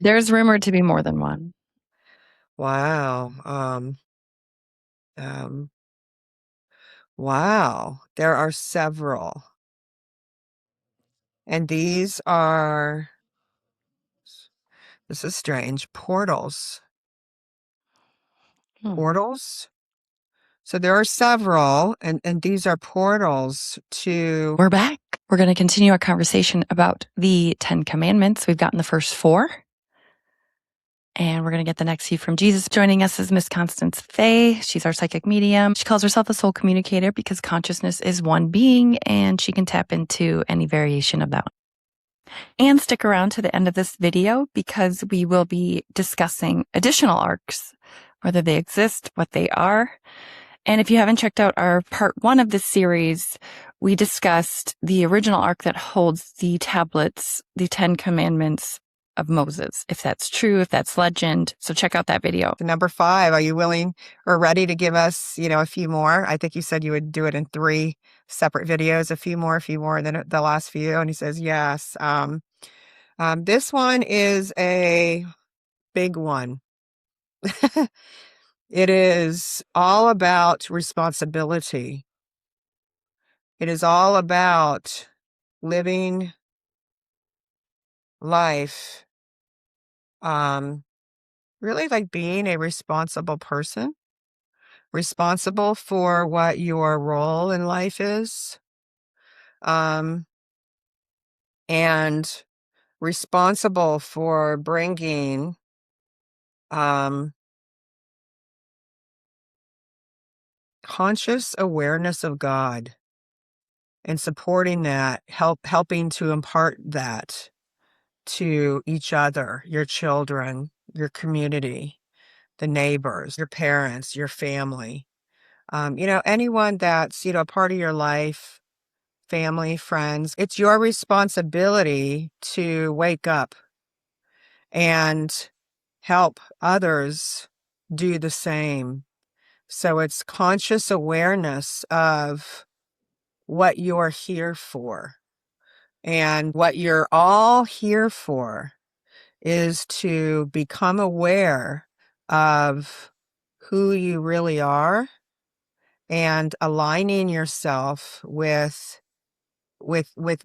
There's rumored to be more than one. Wow. Um, wow. There are several. And these are, this is strange, portals. Hmm. Portals? So there are several, and these are portals to... We're back. We're going to continue our conversation about the 10 Commandments. We've gotten the first 4. And we're going to get the next few from Jesus. Joining us is Miss Constance Fay. She's our psychic medium. She calls herself a soul communicator because consciousness is one being and she can tap into any variation of that. And stick around to the end of this video because we will be discussing additional arcs, whether they exist, what they are. And if you haven't checked out our part 1 of this series, we discussed the original arc that holds the tablets, the 10 Commandments of Moses, if that's true, if that's legend. So check out that video. Number 5, are you willing or ready to give us, a few more? I think you said you would do it in 3 separate videos, a few more than the last few. And he says, yes. This one is a big one. It is all about responsibility. It is all about living life, really like being a responsible person, responsible for what your role in life is, and responsible for bringing conscious awareness of God and supporting that, helping to impart that to each other, your children, your community, the neighbors, your parents, your family, anyone that's, a part of your life, family, friends. It's your responsibility to wake up and help others do the same. So it's conscious awareness of what you're here for. And what you're all here for is to become aware of who you really are and aligning yourself with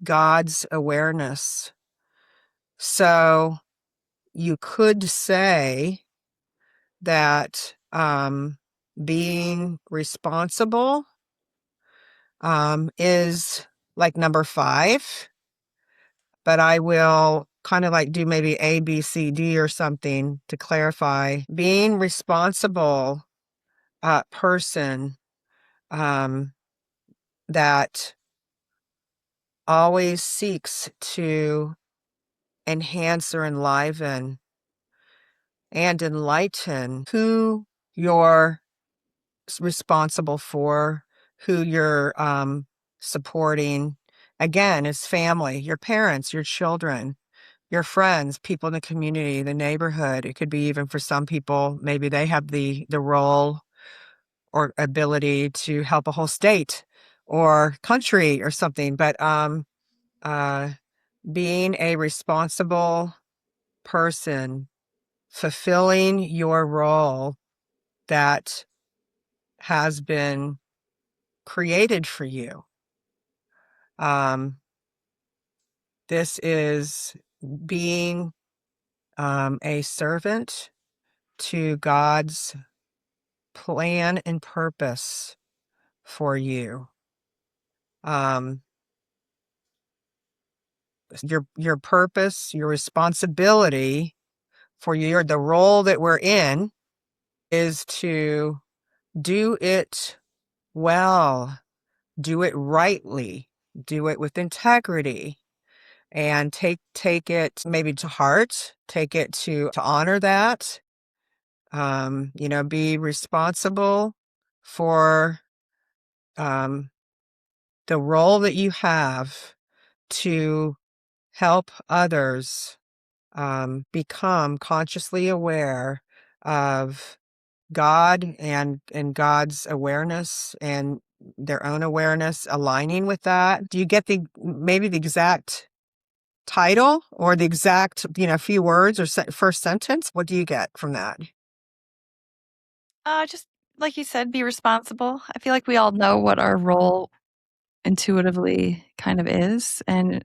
God's awareness. So you could say that being responsible is like number 5, but I will kind of like do maybe A, B, C, D or something to clarify. Being responsible person that always seeks to enhance or enliven and enlighten who you're responsible for, who you're supporting. Again, is family, your parents, your children, your friends, people in the community, the neighborhood. It could be even for some people, maybe they have the role or ability to help a whole state or country or something. But being a responsible person, fulfilling your role that has been created for you. This is being a servant to God's plan and purpose for you. Your purpose, your responsibility for the role that we're in is to do it well, do it rightly, do it with integrity, and take it maybe to heart, take it to honor that, be responsible for the role that you have to help others become consciously aware of God and God's awareness and their own awareness, aligning with that. Do you get maybe the exact title or the exact, few words or first sentence? What do you get from that? Just like you said, be responsible. I feel like we all know what our role intuitively kind of is. And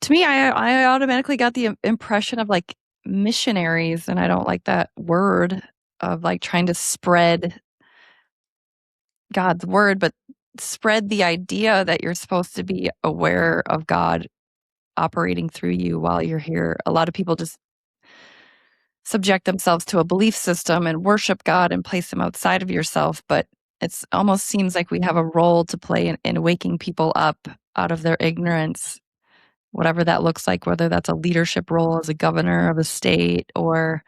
to me, I automatically got the impression of like missionaries, and I don't like that word, of like trying to spread God's word, but spread the idea that you're supposed to be aware of God operating through you while you're here. A lot of people just subject themselves to a belief system and worship God and place him outside of yourself, but it's almost seems like we have a role to play in waking people up out of their ignorance, whatever that looks like, whether that's a leadership role as a governor of a state, or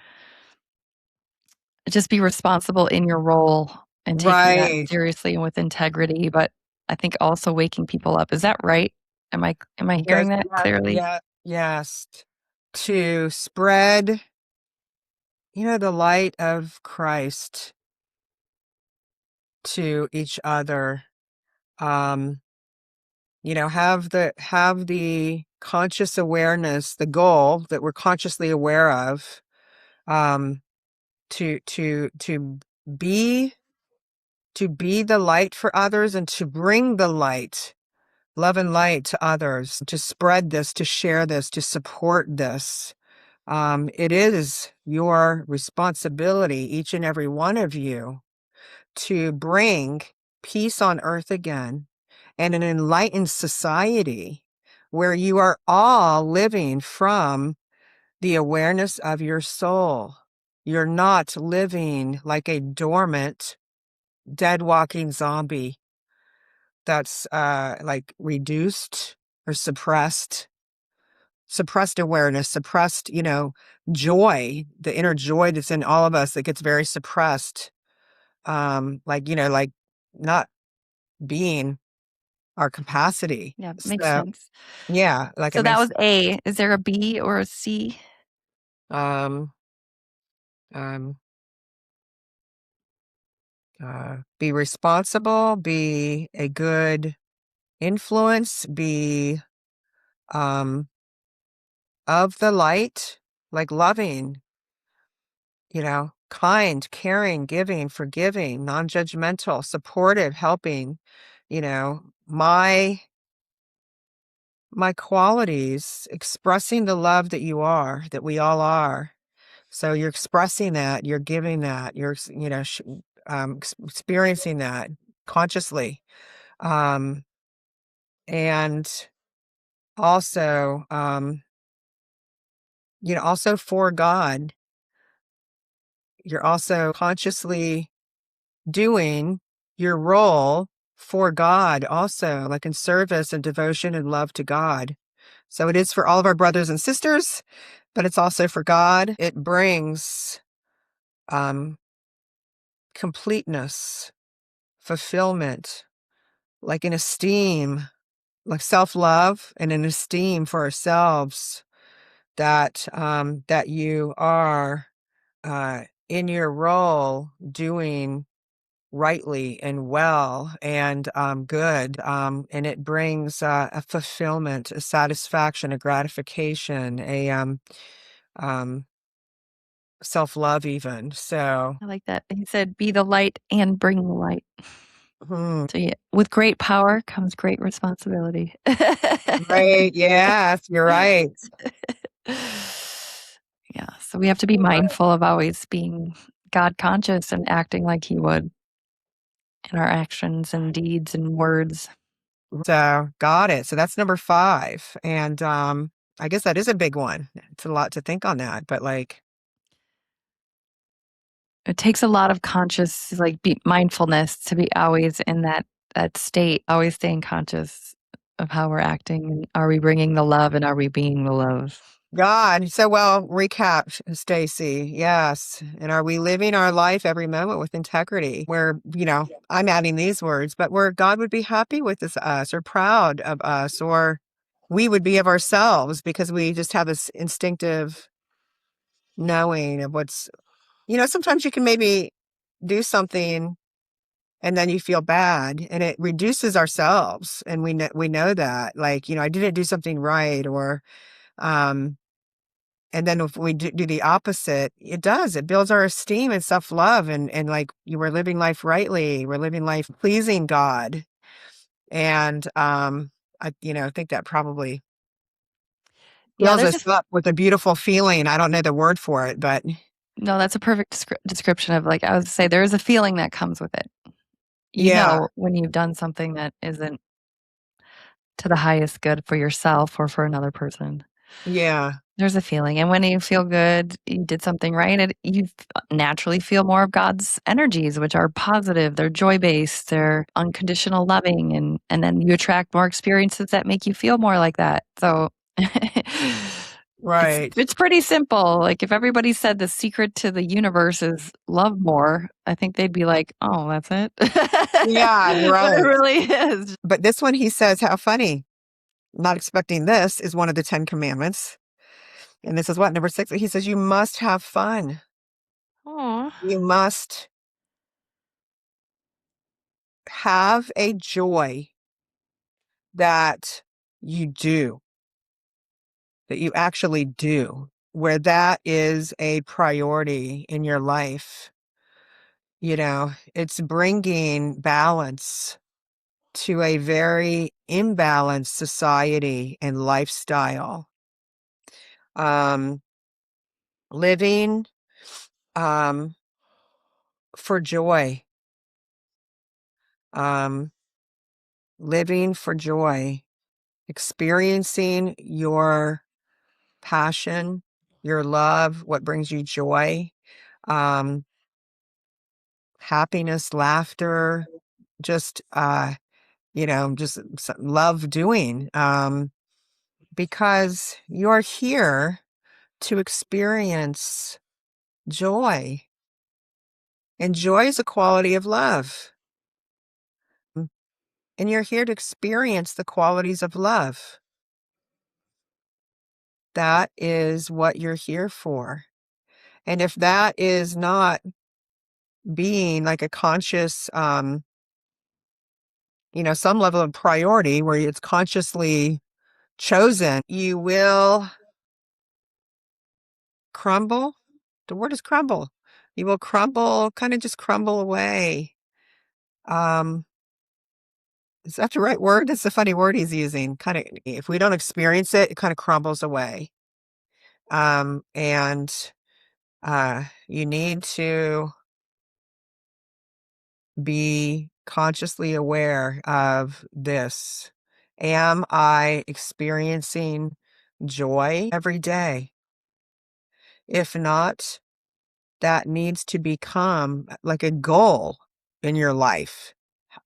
just be responsible in your role and taking that Right. seriously and with integrity. But I think also waking people up. Is that right? Am I hearing That's that clearly? yeah, yes. To spread, the light of Christ to each other. Um, have the conscious awareness, the goal that we're consciously aware of, um, to be to be the light for others and to bring the light, love and light to others, to spread this, to share this, to support this. It is your responsibility, each and every one of you, to bring peace on earth again and an enlightened society where you are all living from the awareness of your soul. You're not living like a dormant, dead walking zombie that's like reduced or suppressed awareness, suppressed, joy, the inner joy that's in all of us that gets very suppressed. Like not being our capacity. Yeah, makes So sense. yeah, like it So that makes was A. Is there a B or a C? um um be responsible, be a good influence, be um of the light, like loving, kind, caring, giving, forgiving, non-judgmental, supportive, helping, my qualities, expressing the love that you are, that we all are. So you're expressing that, you're giving that, you're, experiencing that consciously. Um, and also, also for God, you're also consciously doing your role for God also, like in service and devotion and love to God. So it is for all of our brothers and sisters, but it's also for God. It brings um, completeness, fulfillment, like an esteem, like self-love and an esteem for ourselves that you are in your role doing rightly and well and good. And it brings a fulfillment, a satisfaction, a gratification, a um, self-love even. So, I like that. He said, be the light and bring the light. hmm, So yeah, with great power comes great responsibility. right. Yes, you're right. Yeah, so we have to be mindful of always being God conscious and acting like he would in our actions and deeds and words. So got it. So that's number 5. And I guess that is a big one. It's a lot to think on that, but like, It takes a lot of conscious, like, mindfulness to be always in that state, always staying conscious of how we're acting, and are we bringing the love, and are we being the love? God, so well recap, Stacy. Yes. And are we living our life every moment with integrity? Where, I'm adding these words, but where God would be happy with us or proud of us, or we would be of ourselves because we just have this instinctive knowing of sometimes you can maybe do something and then you feel bad and it reduces ourselves. And we know that, like, I didn't do something right, or And then if we do the opposite, it does. It builds our esteem and self-love, and like you were living life rightly. We're living life pleasing God. And I think that probably Yeah, fills there's us a up with a beautiful feeling. I don't know the word for it, but no, that's a perfect description of, like, I would say there is a feeling that comes with it. yeah, When you've done something that isn't to the highest good for yourself or for another person. yeah, There's a feeling, and when you feel good, you did something right, you naturally feel more of God's energies, which are positive, they're joy-based, they're unconditional loving, and then you attract more experiences that make you feel more like that. So right. it's pretty simple. Like, if everybody said the secret to the universe is love more, I think they'd be like, "Oh, that's it?" Yeah, you're But it right. really is. But this one, he says, how funny. Not expecting this is one of the 10 commandments. And this is what, number 6? He says, you must have fun. Aw. You must have a joy that you do, that you actually do, where that is a priority in your life. It's bringing balance to a very imbalanced society and lifestyle. Um, living um, for joy, um, living for joy, experiencing your passion, your love, what brings you joy, um, happiness, laughter, just, love doing, because you're here to experience joy. And joy is a quality of love. And you're here to experience the qualities of love. That is what you're here for. And if that is not being like a conscious, some level of priority where it's consciously chosen, you will crumble. The word is crumble. You will crumble, kind of just crumble away. Um, is that the right word? That's a funny word he's using. Kind of, if we don't experience it, it kind of crumbles away. And you need to be consciously aware of this. Am I experiencing joy every day? If not, that needs to become like a goal in your life.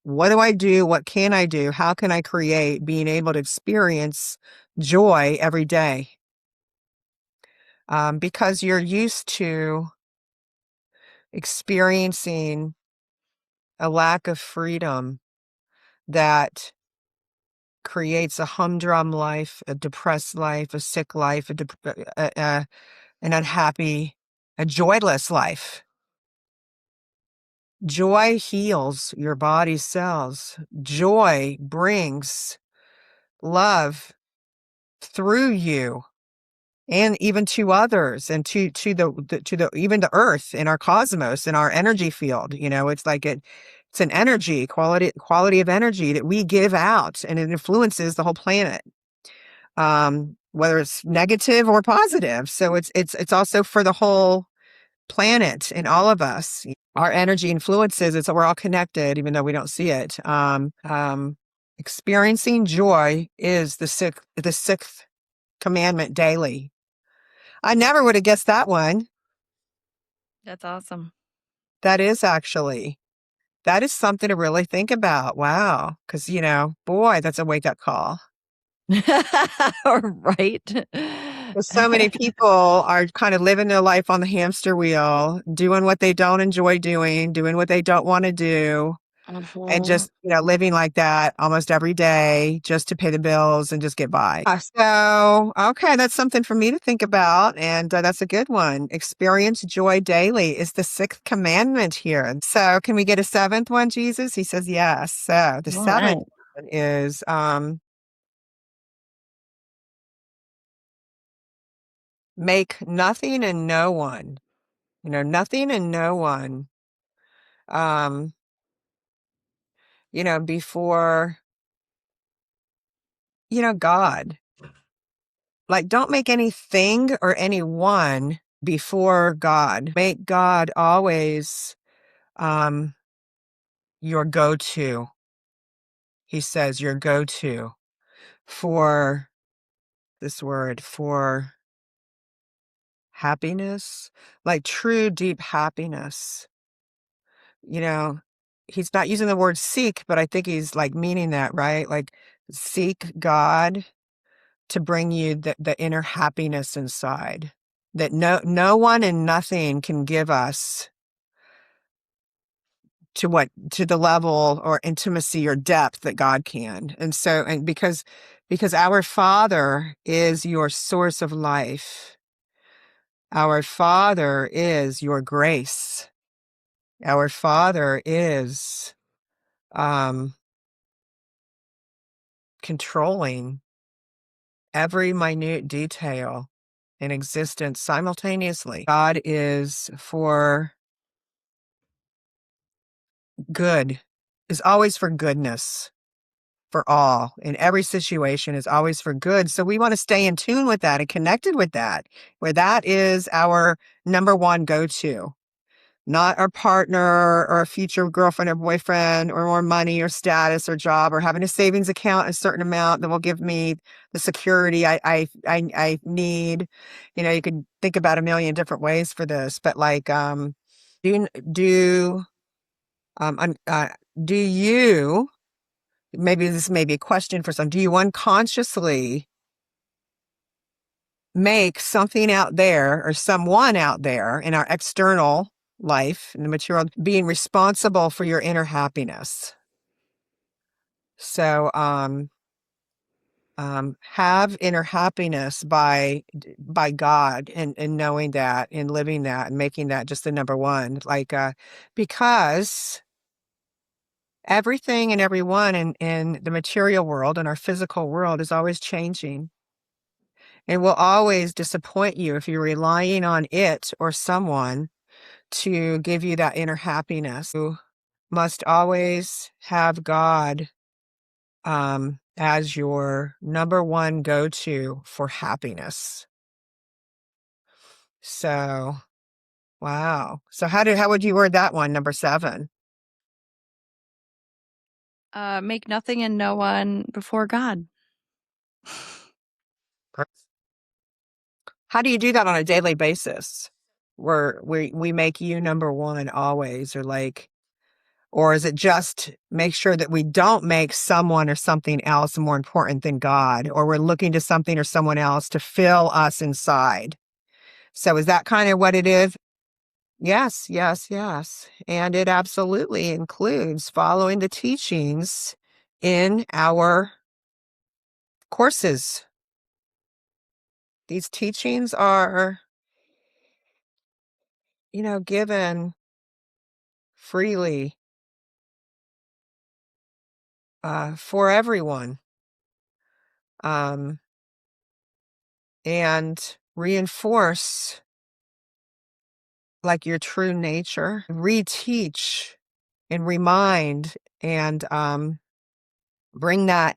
What do I do? What can I do? How can I create being able to experience joy every day? Because you're used to experiencing a lack of freedom that creates a humdrum life, a depressed life, a sick life, an unhappy, a joyless life. Joy heals your body's cells. Joy brings love through you and even to others, and to the even the earth in our cosmos, in our energy field. It's like it's an energy quality of energy that we give out, and it influences the whole planet, whether it's negative or positive. So it's also for the whole planet and all of us. Our energy influences it, so we're all connected, even though we don't see it. Experiencing joy is the sixth commandment daily. I never would have guessed that one. That's awesome. That is something to really think about. Wow. Because, boy, that's a wake up call. Right? 'Cause so many people are kind of living their life on the hamster wheel, doing what they don't enjoy doing what they don't want to do, and Mhm. just, living like that almost every day just to pay the bills and just get by. So, okay, that's something for me to think about. And that's a good one. Experience joy daily is the sixth commandment here. So, can we get a seventh one, Jesus? He says, yes. So, the All right. seventh one is make nothing and no one, nothing and no one, before, God. Like, don't make anything or anyone before God. Make God always your go-to. He says your go-to for this word, for happiness, like true, deep happiness. He's not using the word seek, but I think he's like meaning that, right? Like seek God to bring you the inner happiness inside that no one and nothing can give us to the level or intimacy or depth that God can. And because our Father is your source of life. Our Father is your grace. Our Father is controlling every minute detail in existence simultaneously. God is for good, is always for goodness, for all. In every situation is always for good. So we want to stay in tune with that and connected with that, where that is our number one go-to. Not our partner or a future girlfriend or boyfriend or more money or status or job or having a savings account, a certain amount that will give me the security I need. You could think about a million different ways for this, but like, do, um, uh, do you, maybe this may be a question for some, do you unconsciously make something out there or someone out there in our external life in the material being responsible for your inner happiness? So have inner happiness by God and knowing that and living that and making that just the number one, like because everything and everyone in the material world and our physical world is always changing and will always disappoint you if you're relying on it or someone to give you that inner happiness. You must always have God as your number one go-to for happiness. So, wow. So how would you word that one, number 7? Make nothing and no one before God. How do you do that on a daily basis? Where we make you number one always, or is it just make sure that we don't make someone or something else more important than God, or we're looking to something or someone else to fill us inside? So is that kind of what it is? Yes, yes, yes. And it absolutely includes following the teachings in our courses. These teachings are, given freely for everyone, and reinforce like your true nature, reteach and remind and bring that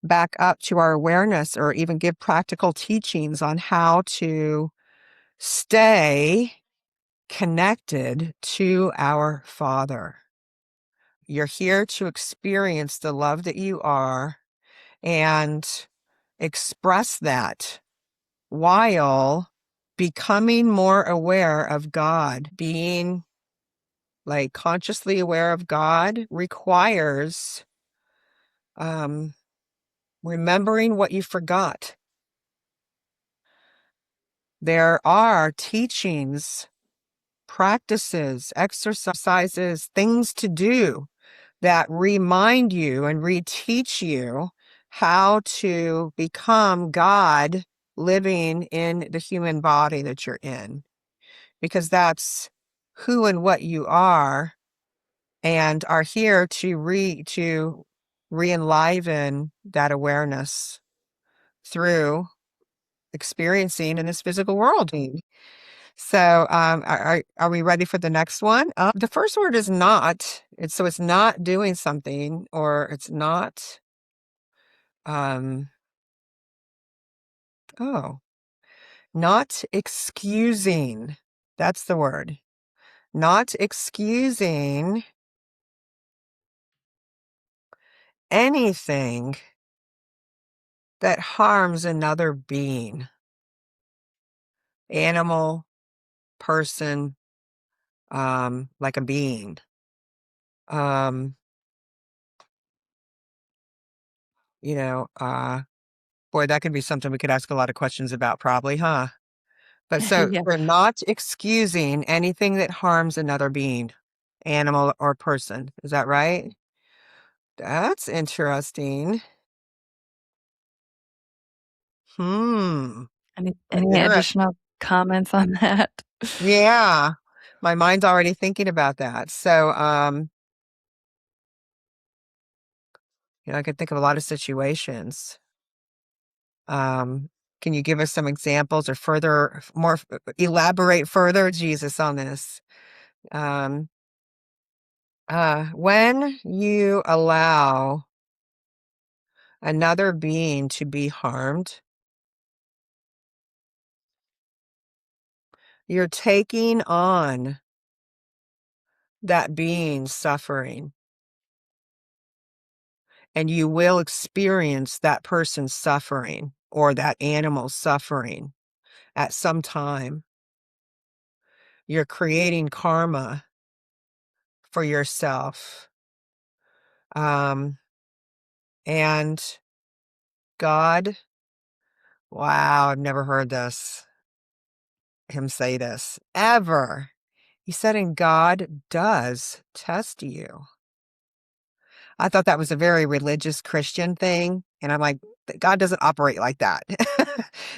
back up to our awareness, or even give practical teachings on how to stay connected to our Father. You're here to experience the love that you are and express that while becoming more aware of God. Being like consciously aware of God requires remembering what you forgot. There are teachings, practices, exercises, things to do that remind you and reteach you how to become God living in the human body that you're in, because that's who and what you are, and are here to re-enliven that awareness through experiencing in this physical world. So, are we ready for the next one? The first word is not. It's not doing something, or it's not. Oh, not excusing. That's the word. Not excusing anything that harms another being, animal, person, like a being. Um, you know, boy, that could be something we could ask a lot of questions about, probably, huh? But so Yeah. we're not excusing anything that harms another being, animal, or person. Is that right? That's interesting. Hmm. Any additional comments on that? Yeah. My mind's already thinking about that. So, I could think of a lot of situations. Can you give us some examples or elaborate further, Jesus, on this? Um, when you allow another being to be harmed, you're taking on that being's suffering, and you will experience that person's suffering or that animal's suffering at some time. You're creating karma for yourself. Um, and God, wow, I've never heard him say this ever. He said, and God does test you. I thought that was a very religious Christian thing. And I'm like, God doesn't operate like that.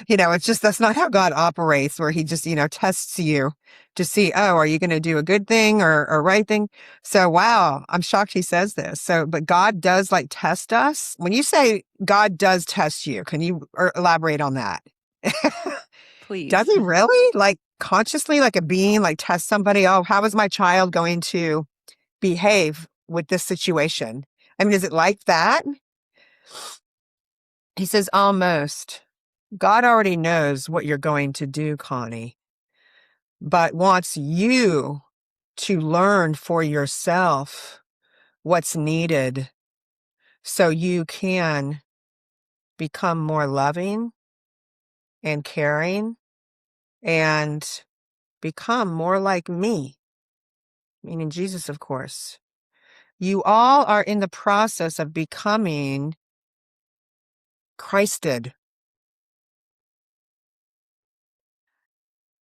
It's just, that's not how God operates, where he just, tests you to see, oh, are you going to do a good thing or a right thing? So, wow, I'm shocked he says this. So, but God does like test us. When you say God does test you, can you elaborate on that? Does Please. he really? Like consciously, like a being, like test somebody? Oh, how is my child going to behave with this situation? I mean, is it like that? He says, almost. God already knows what you're going to do, Connie, but wants you to learn for yourself what's needed so you can become more loving and caring and become more like me, meaning Jesus, of course. You all are in the process of becoming Christed.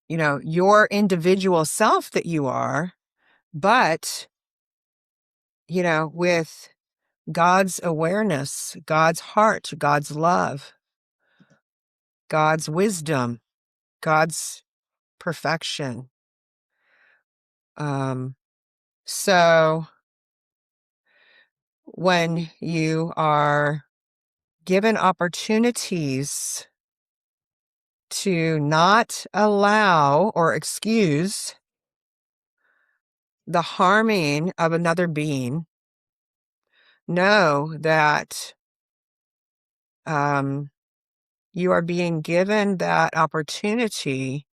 Your individual self that you are, but, with God's awareness, God's heart, God's love, God's wisdom, God's perfection. So when you are given opportunities to not allow or excuse the harming of another being, know that you are being given that opportunity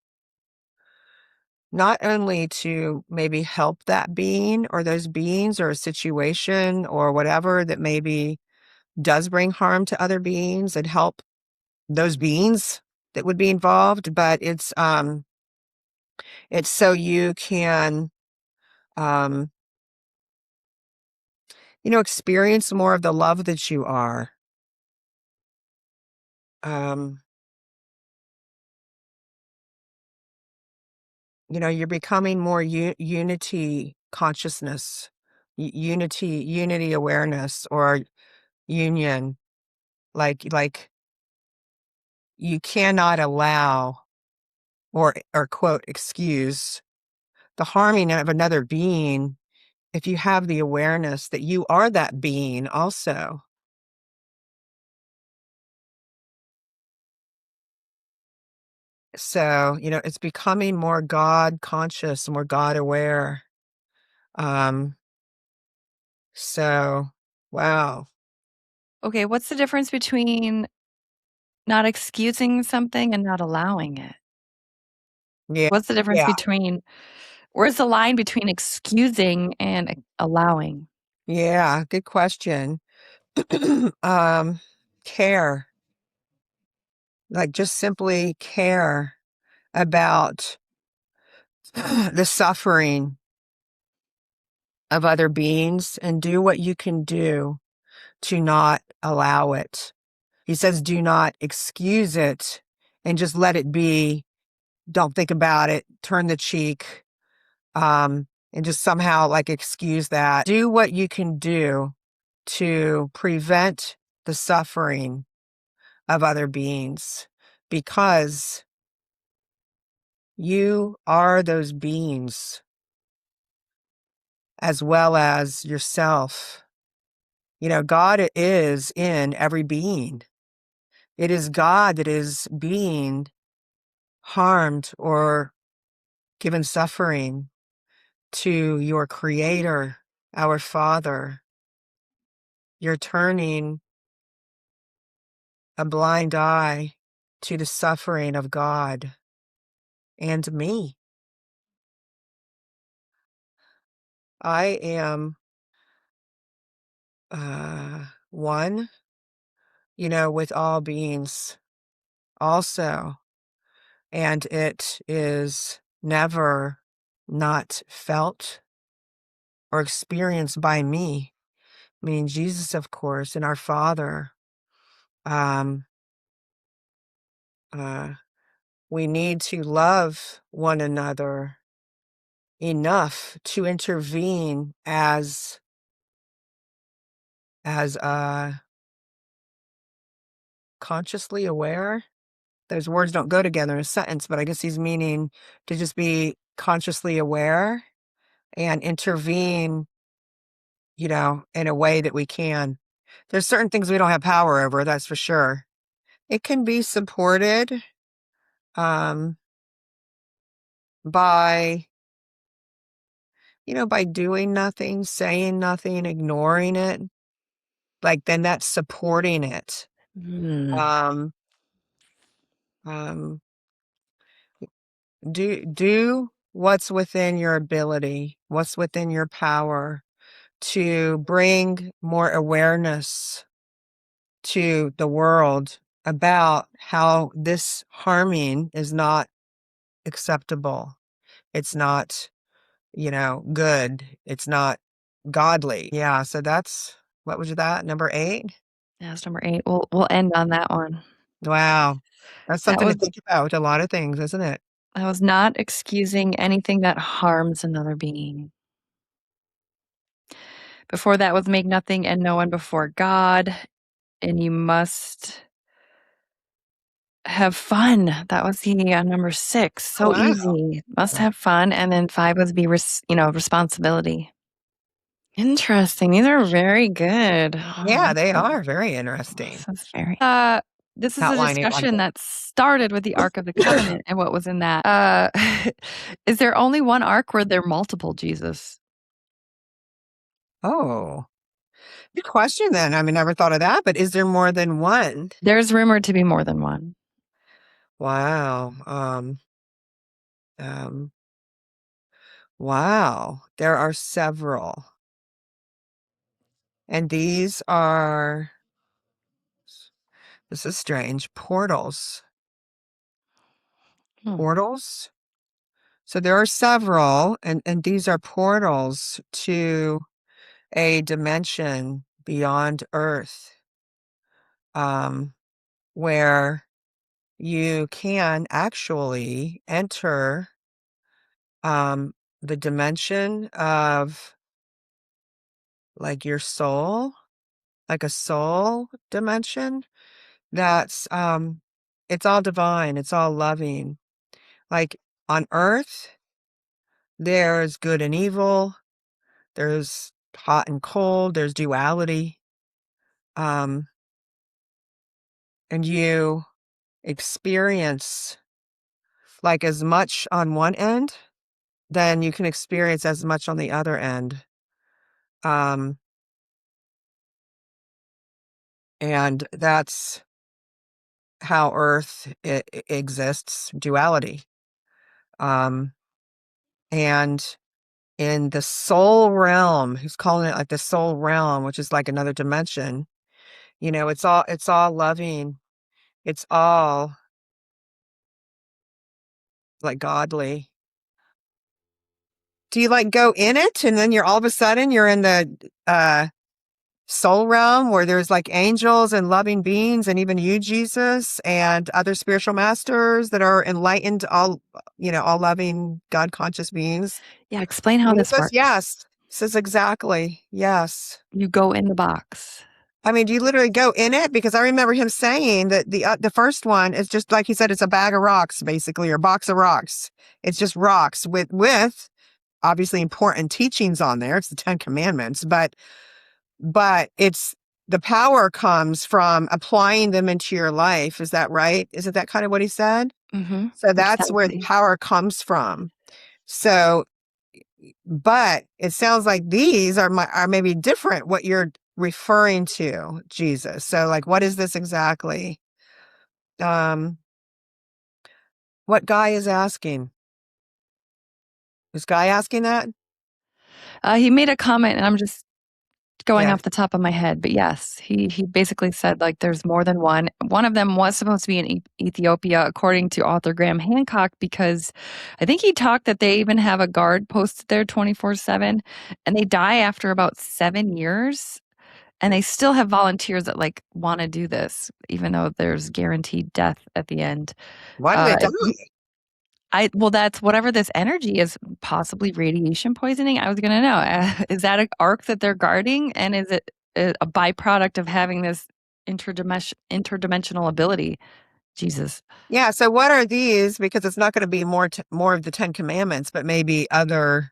not only to maybe help that being or those beings or a situation or whatever that maybe does bring harm to other beings and help those beings that would be involved, but it's so you can um, experience more of the love that you are. Um, you're becoming more unity consciousness, unity awareness, or union. Like you cannot allow or quote excuse the harming of another being if you have the awareness that you are that being also. So, it's becoming more God conscious, more God aware. So, wow. Okay, what's the difference between not excusing something and not allowing it? Yeah. What's the difference Yeah. between where's the line between excusing and allowing? Yeah. Good question. Um, care, like just simply care about the suffering of other beings and do what you can do to not allow it. He says, do not excuse it and just let it be. Don't think about it. Turn the cheek. And just somehow like excuse that. Do what you can do to prevent the suffering of other beings because you are those beings as well as yourself. God is in every being. It is God that is being harmed or given suffering to your creator, our Father. You're turning a blind eye to the suffering of God and me. I am one, with all beings also. And it is never not felt or experienced by me, meaning Jesus, of course, and our Father. Um, uh, we need to love one another enough to intervene as consciously aware. Those words don't go together in a sentence, but I guess he's meaning to just be consciously aware and intervene, in a way that we can. There's certain things we don't have power over, that's for sure. It can be supported um, by, by doing nothing, saying nothing, ignoring it. Like then that's supporting it. Mm. Um, um, do what's within your ability, what's within your power to bring more awareness to the world about how this harming is not acceptable. It's not, good. It's not godly. Yeah. So what was that? Number 8? That's number 8. We'll end on that one. Wow. That's That something to was think about with a lot of things, isn't it? that was not excusing anything that harms another being. Before that was make nothing and no one before God, and you must have fun. That was the number 6. So Wow. easy. Must have fun. And then 5 was be responsibility. Interesting. These are very good. Yeah, they are very interesting. This is very this is a Outlining it like discussion that started with the Ark of the Covenant and what was in that. Is there only one ark or are there multiple Jesus? Oh, good question then. I mean, never thought of that, but is there more than one? There's rumored to be more than one. Wow. Um, wow. There are several. And this is strange, portals. Hmm. Portals? So there are several, and these are portals to a dimension beyond Earth, where you can actually enter the dimension of like your soul, like a soul dimension that's it's all divine, it's all loving. Like on Earth, there's good and evil, there's hot and cold, there's duality. Um, and you experience like as much on one end, then you can experience as much on the other end. Um, and that's how Earth exists, duality. Um, and in the soul realm, he's calling it like the soul realm, which is like another dimension. It's all loving. It's all like godly. Do you like go in it and then you're all of a sudden you're in the soul realm where there's like angels and loving beings and even you, Jesus, and other spiritual masters that are enlightened, all loving God conscious beings? Yeah, explain how And he this says, works. yes. Says exactly. Yes. You go in the box. I mean, do you literally go in it? Because I remember him saying that the first one is just like he said, it's a bag of rocks, basically, or a box of rocks. It's just rocks with obviously important teachings on there. It's the 10 Commandments, but it's the power comes from applying them into your life. Is that right? Isn't that kind of what he said? Mm-hmm. So that's where the Precisely. power comes from. So, but it sounds like these are maybe different what you're referring to, Jesus. So like, what is this exactly? Um, what Guy is asking? Is Guy asking that? He made a comment, and I'm just going Yeah. off the top of my head, but yes, he basically said like there's more than one. One of them was supposed to be in Ethiopia, according to author Graham Hancock, because I think he talked that they even have a guard posted there 24/7, and they die after about 7 years, and they still have volunteers that like want to do this, even though there's guaranteed death at the end. Why do they die? Well, that's whatever this energy is, possibly radiation poisoning. I was gonna know, is that an arc that they're guarding, and is it a byproduct of having this interdimensional ability? Jesus, Yeah. So what are these? Because it's not going to be more of the 10 Commandments, but maybe other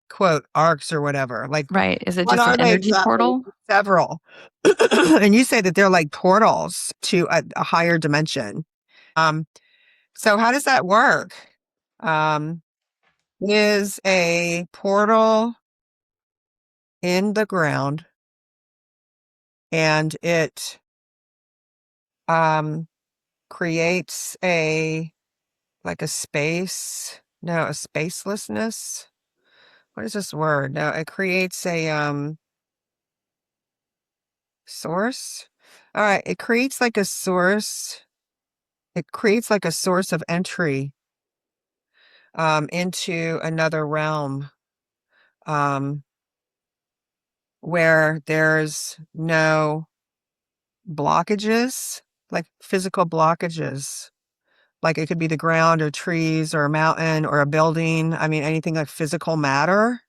quote arcs or whatever. Like, right? Is it what just an are they energy exactly? portal? Several. And you say that they're like portals to a higher dimension. So how does that work? Um, is a portal in the ground and it um creates a space. No, a spacelessness. What is this word? No, it creates a source. All right, it creates like a source. It creates like a source of entry into another realm um where there's no blockages, like physical blockages. Like it could be the ground or trees or a mountain or a building. I mean, anything like physical matter.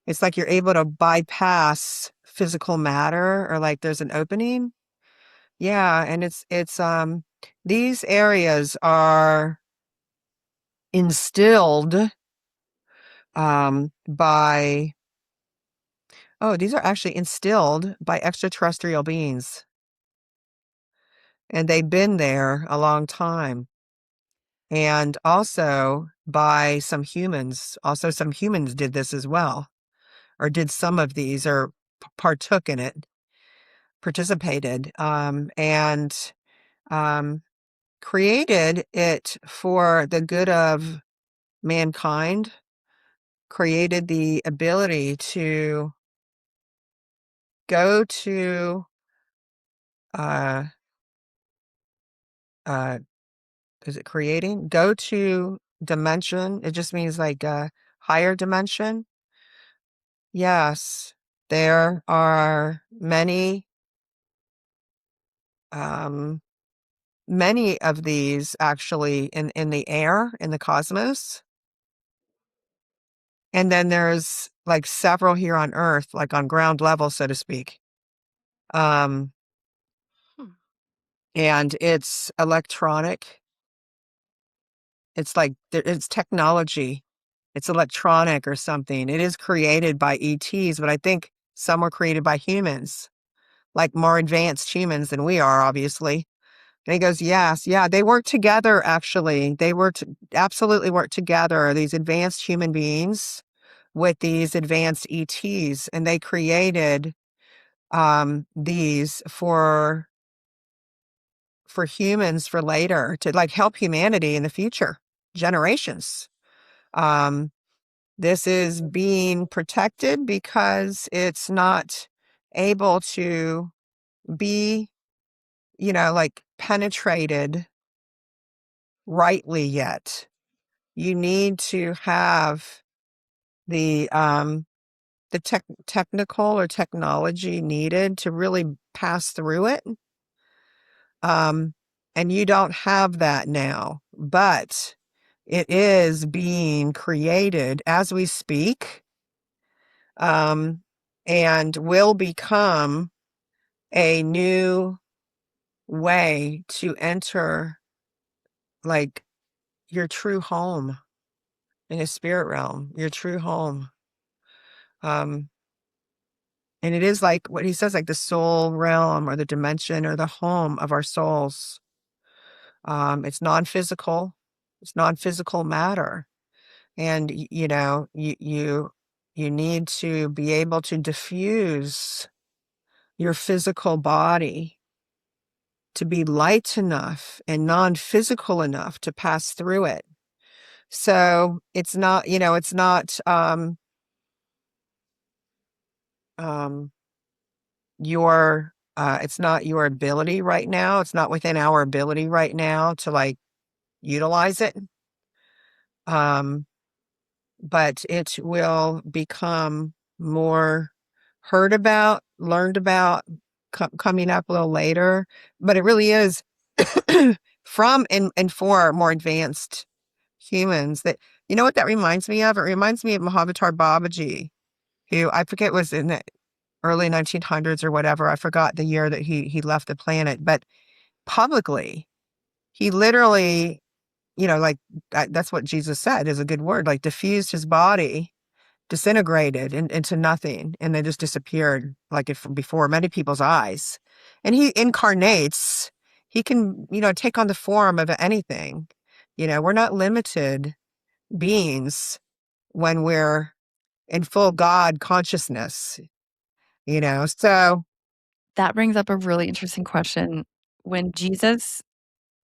It's like you're able to bypass physical matter or like there's an opening. Yeah, and it's these areas are instilled by these are actually instilled by extraterrestrial beings. And they've been there a long time. And also by some humans. Also, some humans did this as well, or did some of these, or partook in it, participated, and um, created it for the good of mankind, created the ability to go to, uh, uh, is it creating? Go to dimension. It just means like a higher dimension. Yes, there are um, many of these actually in the air, in the cosmos. And then there's like several here on Earth, like on ground level, so to speak. Um, Hmm. and it's electronic. It's like it's technology. It's electronic or something. It is created by ETs, but I think some were created by humans, like more advanced humans than we are, obviously. And he goes, yes, yeah, they work together, actually. They absolutely work together, these advanced human beings with these advanced ETs. And they created these for humans for later to like help humanity in the future generations. Um, this is being protected because it's not able to be, like penetrated rightly yet. You need to have the technical or technology needed to really pass through it. And you don't have that now, but it is being created as we speak, and will become a new way to enter like your true home in a spirit realm, your true home. Um, and it is like what he says, like the soul realm or the dimension or the home of our souls. It's non-physical. It's non-physical matter. And, you need to be able to diffuse your physical body to be light enough and non-physical enough to pass through it. So it's not, um, it's not your ability right now. It's not within our ability right now to like utilize it. But it will become more heard about, learned about, coming up a little later. But it really is from and for more advanced humans. That, you know what that reminds me of? It reminds me of Mahavatar Babaji, who I forget was in the early 1900s or whatever. I forgot the year that he left the planet, but publicly, he literally, like that's what Jesus said is a good word, like diffused his body, disintegrated into nothing, and they just disappeared like if before many people's eyes. And he incarnates. He can, take on the form of anything. We're not limited beings when we're in full God consciousness, so. That brings up a really interesting question. When Jesus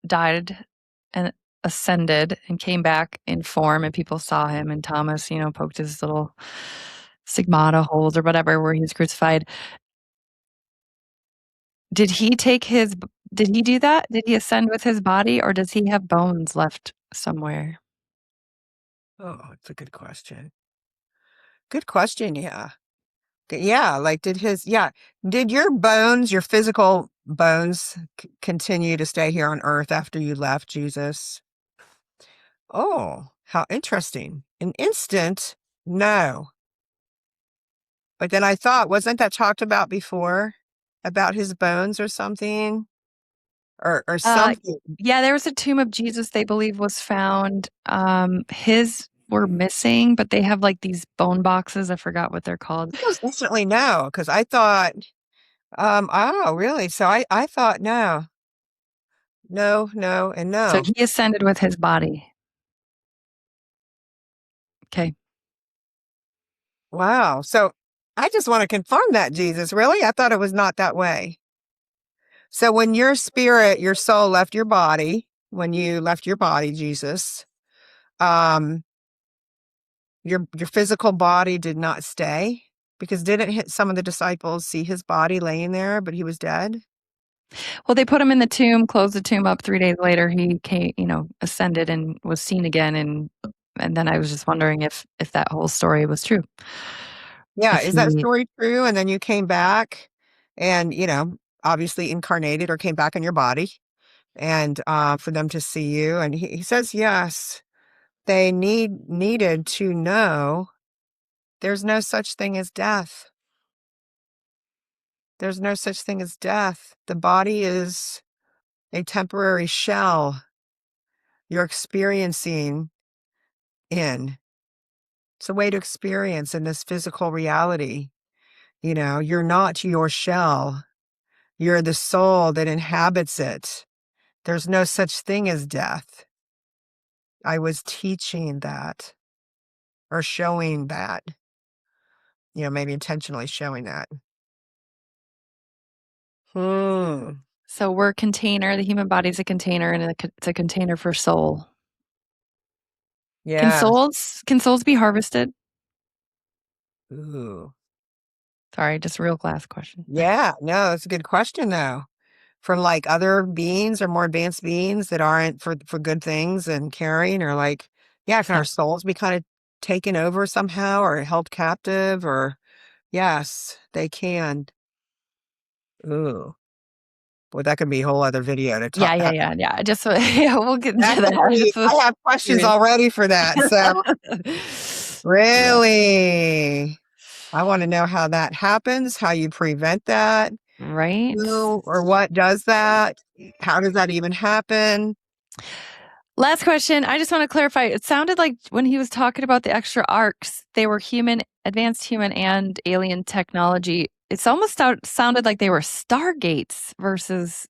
died and ascended and came back in form and people saw him and Thomas, poked his little stigmata holes or whatever where he was crucified. Did he do that? Did he ascend with his body or does he have bones left somewhere? Oh, it's a good question. Good question. Yeah. Yeah. Like, did your bones, your physical bones, continue to stay here on earth after you left Jesus? Oh, how interesting. An instant, no. But then I thought, wasn't that talked about before? About his bones or something? Or something. Yeah, there was a tomb of Jesus they believe was found. His were missing, but they have like these bone boxes. I forgot what they're called. It was definitely no, because I thought, oh, really? So I thought no. No, no, and So no. he ascended with his body. Okay. Wow. So I just want to confirm that, Jesus. Really? I thought it was not that way. So when your spirit, your soul left your body, when you left your body, Jesus, um, your physical body did not stay, because didn't some of the disciples see his body laying there, but he was dead? Well, they put him in the tomb, closed the tomb up. 3 days later, he came, ascended and was seen again. And then I was just wondering if that whole story was true. Yeah. If Is that he, story true? And then you came back and, obviously incarnated or came back in your body, and for them to see you. And he says, yes, they needed to know there's no such thing as death. There's no such thing as death. The body is a temporary shell you're experiencing in. It's a way to experience in this physical reality. You're not your shell. You're the soul that inhabits it. there's no such thing as death. I was teaching that or showing that, maybe intentionally showing that. So we're a container. The human body's a container, and it's a container for soul. Can Yeah. souls be harvested? Ooh. Sorry, just a real class question. Yeah. No, that's a good question though. From like other beings or more advanced beings that aren't for good things and caring, or like, yeah, can our souls be kind of taken over somehow or held captive? Or yes, they can. Ooh. Boy, that could be a whole other video to talk. Yeah. Just yeah, we'll get into Actually, that. I have questions already for that. So Yeah. really, I want to know how that happens, how you prevent that, Right. who or what does that, how does that even happen? Last question. I just want to clarify. It sounded like when he was talking about the extra arcs, they were advanced human and alien technology. It's almost sounded like they were stargates versus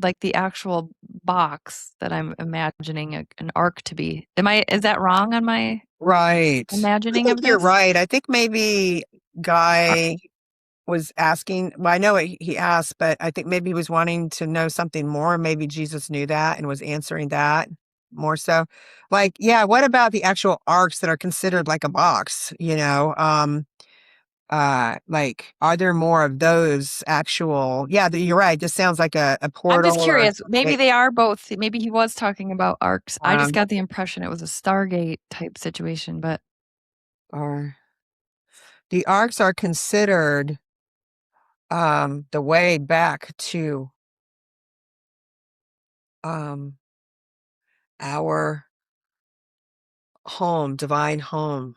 like the actual box that I'm imagining an arc to be. Is that wrong on my Right. I imagining think of you're this? right. I think maybe Guy was asking, well, I know he asked, but I think maybe he was wanting to know something more. Maybe Jesus knew that and was answering that more so. Like, yeah, what about the actual arcs that are considered like a box, like, are there more of those actual, yeah, you're right. This sounds like a I'm just portal or curious. Maybe they are both. Maybe he was talking about arcs. I just um, got the impression it was a Stargate type situation, but or the arcs are considered the way back to um our home, divine home.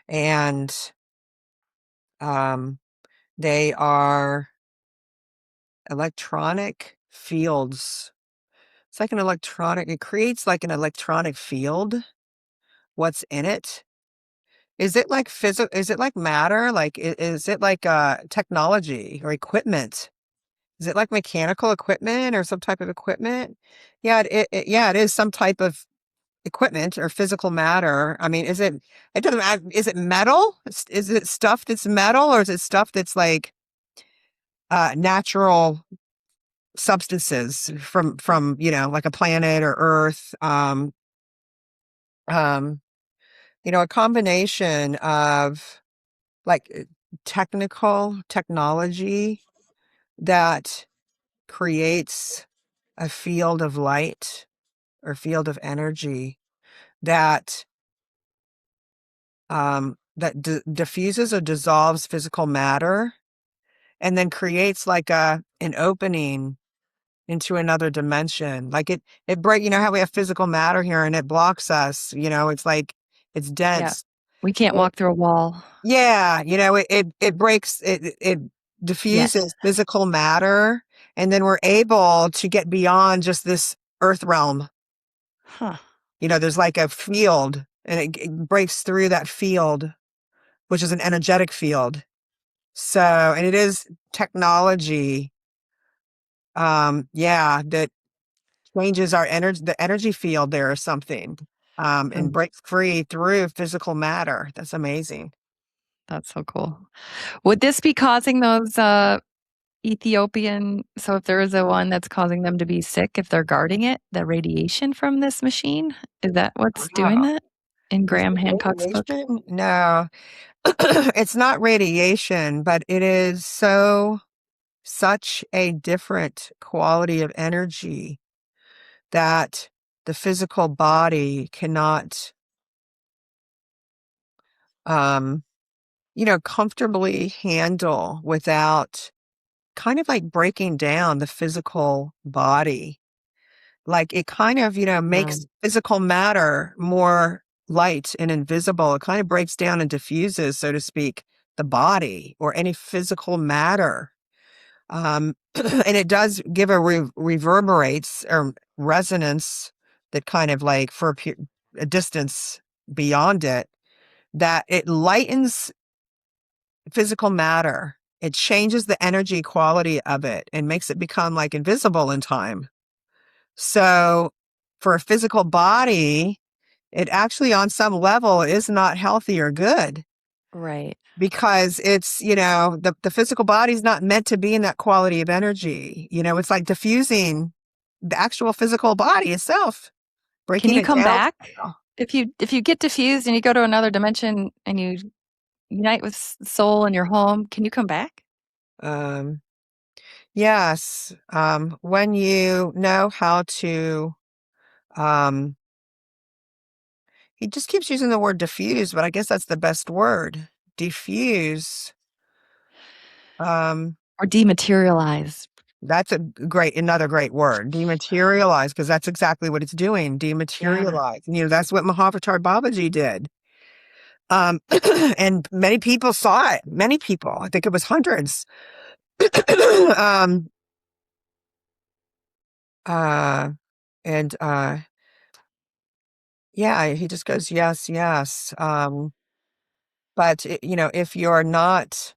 And they are electronic fields. It's like it creates like an electronic field. What's in it? Is it like is it like matter? Like, is it like technology or equipment? Is it like mechanical equipment or some type of equipment? Yeah, yeah, it is some type of equipment or physical matter. I mean, it doesn't matter. Is it metal? Is it stuff that's metal, or is it stuff that's like natural substances from, like a planet or Earth? Um, a combination of like technology that creates a field of light or field of energy that diffuses or dissolves physical matter and then creates like an opening into another dimension. Like it break, how we have physical matter here and it blocks us, it's like it's yeah, dense. we can't walk through a wall. Yeah, it breaks it diffuses Yes. physical matter, and then we're able to get beyond just this earth realm. Huh. There's like a field, and it breaks through that field, which is an energetic field. So, and it is technology, yeah, that changes our the energy field there or something, and breaks free through physical matter. That's amazing. That's so cool. Would this be causing those Ethiopian? So if there is a one that's causing them to be sick, if they're guarding it, the radiation from this machine, is that what's doing Wow. that in Is Graham it Hancock's book? radiation? No, it's not radiation, but it is such a different quality of energy that the physical body cannot, um, comfortably handle without kind of like breaking down the physical body. Like it kind of, Wow. makes physical matter more light and invisible. It kind of breaks down and diffuses, so to speak, the body or any physical matter. And it does give reverberates or resonance that kind of like for a distance beyond it, that it lightens physical matter. It changes the energy quality of it and makes it become like invisible in time. So for a physical body, it actually on some level is not healthy or good. Right. Because it's, the physical body is not meant to be in that quality of energy. It's like diffusing the actual physical body itself, Can breaking you it come down. back? If you get diffused and you go to another dimension and you unite with soul in your home, can you come back? Yes. When you know how to, um, he just keeps using the word diffuse, but I guess that's the best word. Diffuse. Or dematerialize? That's another great word. Dematerialize, because that's exactly what it's doing. Dematerialize. That's what Mahavatar Babaji did. And many people saw it. Many people. I think it was hundreds. um, and yeah, he just goes, yes, yes. But if you're not,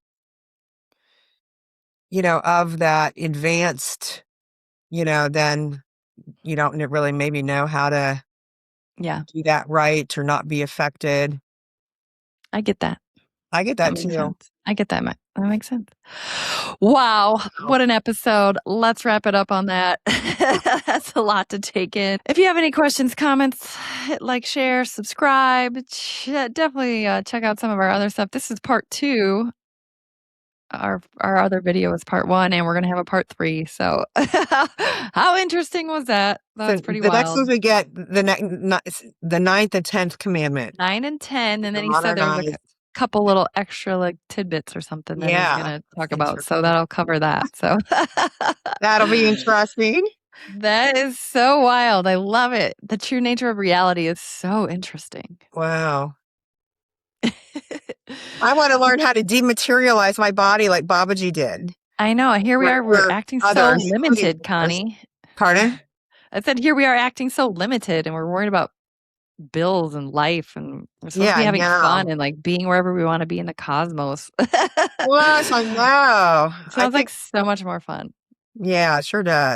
of that advanced, then you don't really maybe know how to Yeah, do that right or not be affected. I get that. I get That that makes too. sense. I get that. That makes sense. Wow, what an episode. Let's wrap it up on that. That's a lot to take in. If you have any questions, comments, hit like, share, subscribe. Definitely check out some of our other stuff. This is part 2. Our other video is part 1, and we're going to have a part 3. So how interesting was that? That's So pretty the next wild. ones we get the 9th and 10th commandment. 9 and 10. And The then he said there was modernized. couple little extra like tidbits or something that he's Yeah. going to talk That's about. So interesting. that'll cover that. So That'll be interesting. that is so wild. I love it. The true nature of reality is so interesting. Wow. I want to learn how to dematerialize my body like Babaji did. I know. Here we are. We're For acting so others, including limited, others. Connie. Pardon? I said, here we are acting so limited and we're worried about bills and life, and we're supposed to Yeah, be I having fun know. and like being wherever we want to be in the cosmos. Yes, I know. I Sounds like think, so much more fun. yeah, it sure does.